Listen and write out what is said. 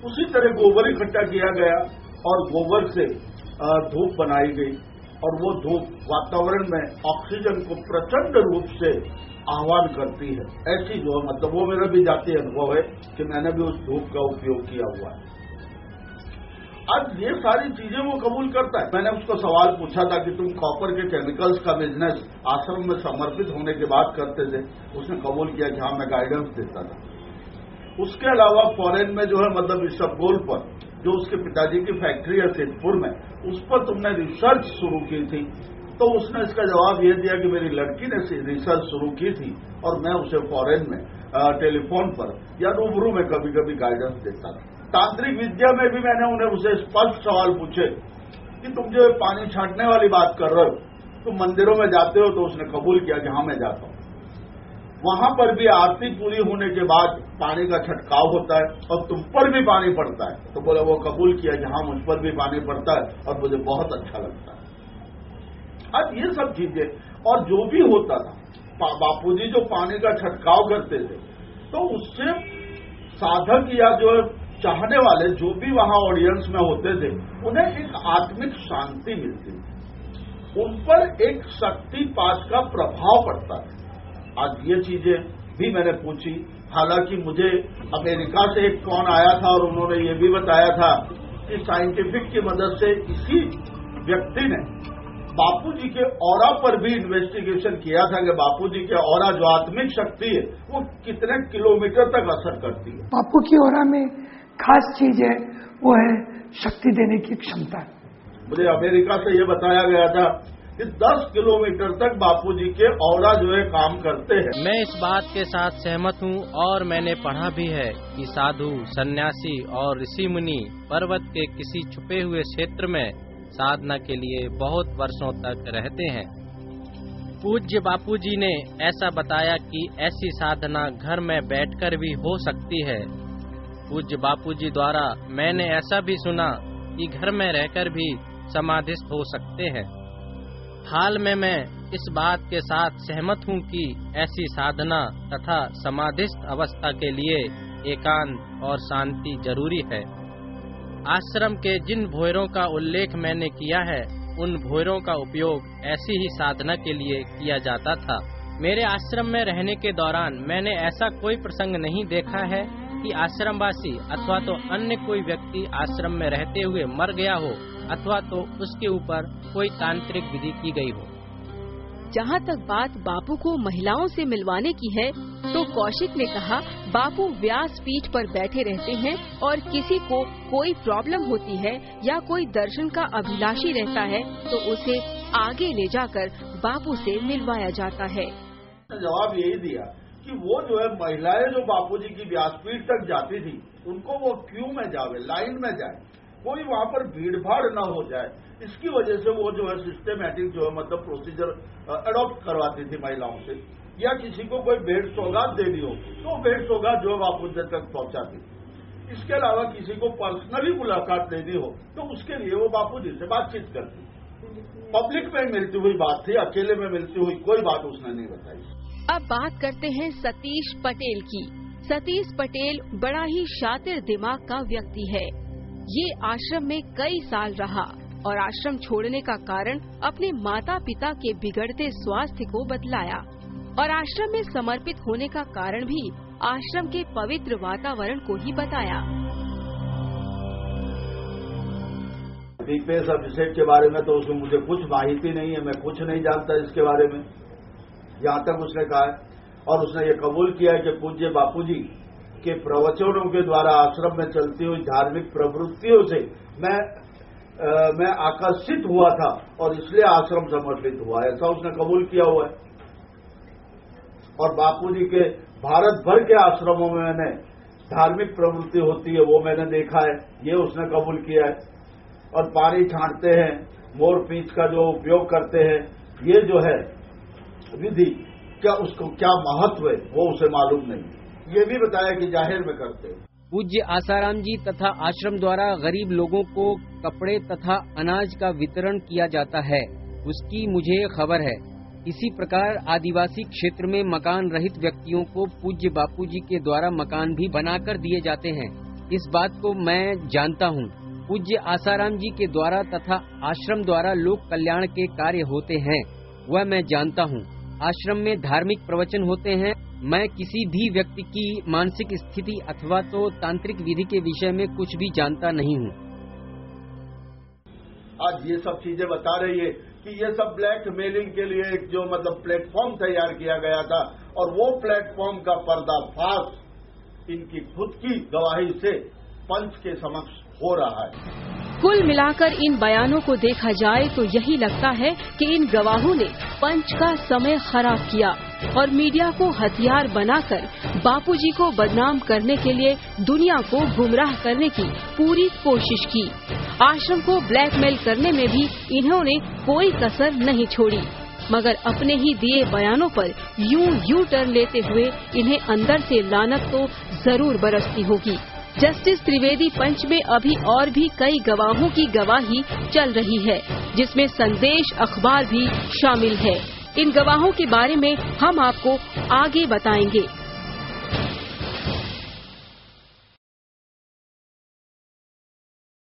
उसी तरह गोबर इकट्ठा किया गया और गोबर से धूप बनाई गई और वो धूप वातावरण में ऑक्सीजन को प्रचंड रूप से आह्वान करती है। ऐसी जो मतलब वो मेरा भी जाती अनुभव है कि मैंने भी उस धूप का उपयोग किया हुआ है। आज ये सारी चीजें वो कबूल करता है। मैंने उसको सवाल पूछा था कि तुम कॉपर के केमिकल्स का बिजनेस आश्रम में समर्पित होने के बाद करते थे। उसने कबूल किया कि हाँ मैं गाइडेंस देता था। उसके अलावा फॉरेन में जो है मतलब इसबगोल पर जो उसके पिताजी की फैक्ट्री है सिद्धपुर में, उस पर तुमने रिसर्च शुरू की थी। तो उसने इसका जवाब यह दिया कि मेरी लड़की ने रिसर्च शुरू की थी और मैं उसे फॉरेन में टेलीफोन पर या रूबरू में कभी कभी गाइडेंस देता था। तांत्रिक विद्या में भी मैंने उन्हें उसे स्पष्ट सवाल पूछे कि तुम जो पानी छांटने वाली बात कर रहे हो, तुम मंदिरों में जाते हो? तो उसने कबूल किया कि हाँ मैं जाता हूं। वहां पर भी आरती पूरी होने के बाद पानी का छंटकाव होता है और तुम पर भी पानी पड़ता है। तो बोले वो कबूल किया कि हाँ मुझ पर भी पानी पड़ता है और मुझे बहुत अच्छा लगता है। अब ये सब चीजें और जो भी होता था, बापूजी जो पानी का छंटकाव करते थे तो उससे साधक या जो चाहने वाले जो भी वहां ऑडियंस में होते थे उन्हें एक आत्मिक शांति मिलती थी, उन पर एक शक्तिपात का प्रभाव पड़ता था। आज ये चीजें भी मैंने पूछी। हालांकि मुझे अमेरिका से एक फोन आया था और उन्होंने ये भी बताया था कि साइंटिफिक की मदद से इसी व्यक्ति ने बापूजी के ऑरा पर भी इन्वेस्टिगेशन किया था कि बापूजी के ऑरा जो आत्मिक शक्ति है वो कितने किलोमीटर तक असर करती है। बापू की ऑरा में खास चीज है वो है शक्ति देने की क्षमता। मुझे अमेरिका से ये बताया गया था कि 10 किलोमीटर तक बापूजी के ऑरा जो है काम करते हैं। मैं इस बात के साथ सहमत हूँ और मैंने पढ़ा भी है कि साधु, सन्यासी और ऋषि मुनि पर्वत के किसी छुपे हुए क्षेत्र में साधना के लिए बहुत वर्षों तक रहते हैं। पूज्य बापूजी ने ऐसा बताया कि ऐसी साधना घर में बैठकर भी हो सकती है। पूज्य बापूजी द्वारा मैंने ऐसा भी सुना कि घर में रहकर भी समाधिस्थ हो सकते हैं। हाल में मैं इस बात के साथ सहमत हूँ कि ऐसी साधना तथा समाधिस्थ अवस्था के लिए एकांत और शांति जरूरी है। आश्रम के जिन भोयरों का उल्लेख मैंने किया है उन भोयरों का उपयोग ऐसी ही साधना के लिए किया जाता था। मेरे आश्रम में रहने के दौरान मैंने ऐसा कोई प्रसंग नहीं देखा है कि आश्रमवासी अथवा तो अन्य कोई व्यक्ति आश्रम में रहते हुए मर गया हो अथवा तो उसके ऊपर कोई तांत्रिक विधि की गई हो। जहाँ तक बात बापू को महिलाओं से मिलवाने की है तो कौशिक ने कहा बापू व्यासपीठ पर बैठे रहते हैं और किसी को कोई प्रॉब्लम होती है या कोई दर्शन का अभिलाषी रहता है तो उसे आगे ले जाकर बापू से मिलवाया जाता है। जवाब यही दिया कि वो जो है महिलाएं जो बापूजी की व्यासपीठ तक जाती थी उनको वो क्यू में जावे, लाइन में जाए, कोई वहां पर भीड़ भाड़ न हो जाए, इसकी वजह से वो जो है सिस्टमेटिक जो है मतलब प्रोसीजर अडॉप्ट करवाती थी महिलाओं से। या किसी को कोई भेंट सौगात देनी हो तो भेंट सौगात जो है बापूजी तक पहुंचाती। इसके अलावा किसी को पर्सनली मुलाकात देनी हो तो उसके लिए वो बापूजी से बातचीत करती। पब्लिक में मिलती हुई बात थी, अकेले में मिलती हुई कोई बात उसने नहीं बताई। अब बात करते हैं सतीश पटेल की। सतीश पटेल बड़ा ही शातिर दिमाग का व्यक्ति है। ये आश्रम में कई साल रहा और आश्रम छोड़ने का कारण अपने माता पिता के बिगड़ते स्वास्थ्य को बतलाया और आश्रम में समर्पित होने का कारण भी आश्रम के पवित्र वातावरण को ही बताया। दीपेश अभिषेक के बारे में तो उसमें मुझे कुछ माहिती नहीं है, मैं कुछ नहीं जानता इसके बारे में, यहाँ तक उसने कहा है। और उसने ये कबूल किया है कि पूज्य बापूजी के प्रवचनों के द्वारा आश्रम में चलती हुई धार्मिक प्रवृत्तियों से मैं आकर्षित हुआ था और इसलिए आश्रम समर्पित हुआ, ऐसा उसने कबूल किया हुआ है। और बापूजी के भारत भर के आश्रमों में मैंने धार्मिक प्रवृत्ति होती है वो मैंने देखा है, ये उसने कबूल किया है। और पानी छांटते हैं, मोर पींछ का जो उपयोग करते हैं, ये जो है विधि क्या उसको क्या महत्व है वो उसे मालूम नहीं। ये भी बताया कि जाहिर में करते हैं। पूज्य आसाराम जी तथा आश्रम द्वारा गरीब लोगों को कपड़े तथा अनाज का वितरण किया जाता है, उसकी मुझे खबर है। इसी प्रकार आदिवासी क्षेत्र में मकान रहित व्यक्तियों को पूज्य बापूजी के द्वारा मकान भी बनाकर दिए जाते हैं। इस बात को मैं जानता हूँ। पूज्य आसाराम जी के द्वारा तथा आश्रम द्वारा लोक कल्याण के कार्य होते हैं, वह मैं जानता हूँ। आश्रम में धार्मिक प्रवचन होते हैं। मैं किसी भी व्यक्ति की मानसिक स्थिति अथवा तो तांत्रिक विधि के विषय में कुछ भी जानता नहीं हूँ। आज ये सब चीजें बता रही है कि ये सब ब्लैकमेलिंग के लिए एक जो मतलब प्लेटफॉर्म तैयार किया गया था, और वो प्लेटफॉर्म का पर्दाफाश इनकी खुद की गवाही से पंच के समक्ष हो रहा है। कुल मिलाकर इन बयानों को देखा जाए तो यही लगता है कि इन गवाहों ने पंच का समय खराब किया और मीडिया को हथियार बनाकर बापूजी को बदनाम करने के लिए दुनिया को गुमराह करने की पूरी कोशिश की। आश्रम को ब्लैकमेल करने में भी इन्होंने कोई कसर नहीं छोड़ी, मगर अपने ही दिए बयानों पर यू टर्न लेते हुए इन्हें अंदर से लानत तो जरूर बरसती होगी। जस्टिस त्रिवेदी पंच में अभी और भी कई गवाहों की गवाही चल रही है, जिसमें संदेश अखबार भी शामिल है। इन गवाहों के बारे में हम आपको आगे बताएंगे।